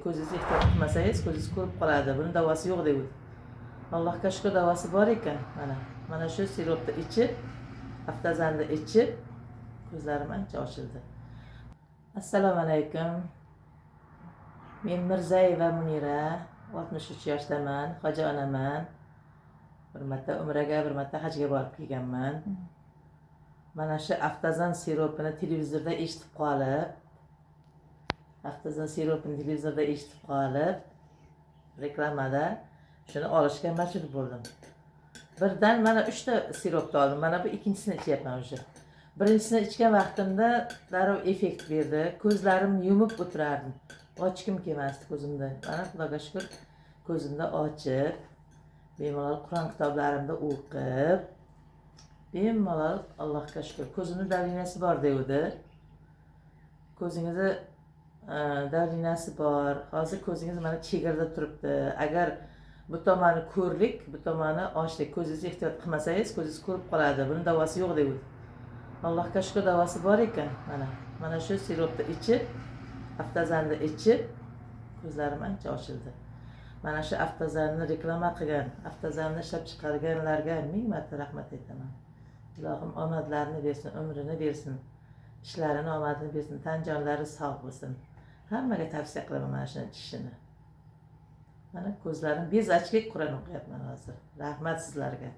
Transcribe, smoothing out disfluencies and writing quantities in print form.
Ko'zingizni ehtiyot qilmasangiz ko'zingiz ko'rib qoladi. Buni davosi yo'q dedi. Allohga shukr davosi bor ekan. Mana shu siropni ichib, Haftazanni ichib ko'zlarim ancha ochildi. Assalomu alaykum. Men Mirzayeva Munira, 63 yoshdaman, hoji onaman. Bir marta umraga, bir marta hajga borib kelganman. Mana shu Haftazan siropini televizorda eshitib qolib, reklamada shuni olishga majbur bo'ldim. Birdan mana 3 ta sirop oldim. Mana bu ikkinchisini ichyapman o'sha. Birinchisini ichgan vaqtimda darrov effekt berdi. Ko'zlarim yumib o'tirardim. Ochkim kelmasdi ko'zimda. Mana Xudoga shukr, ko'zimda ochib, bemalol Qur'on kitoblarimda o'qib, bemalol Allohga shukr. Ko'zimda davlinasi bor dedi. Ko'zingizda davlinasi bor. Hozir ko'zingiz mana chegirda turibdi. Agar bu tomoni ko'rlik, bu tomoni ochlik. Ko'zingizni ehtiyot qilmasangiz ko'zingiz ko'rib qoladi. Buni davosi yo'q dedi. Allohga shukr davosi bor ekan. Mana shu siropni ichib, Haftazanni ichib ko'zlarim ancha ochildi. Mana shu Haftazanni reklama qilgan, Haftazanni ishlab chiqarganlarga ming marta rahmat aytaman. Ilohim omadlarini bersin, umrini bersin, ishlarini omadini bersin, tan jonlari sog' bo'lsin. Hammaga tavsiya qilaman mana shuni ichishini. Mana ko'zlarim bezachlik Qur'on o'qiyapman hozir. Rahmat sizlarga.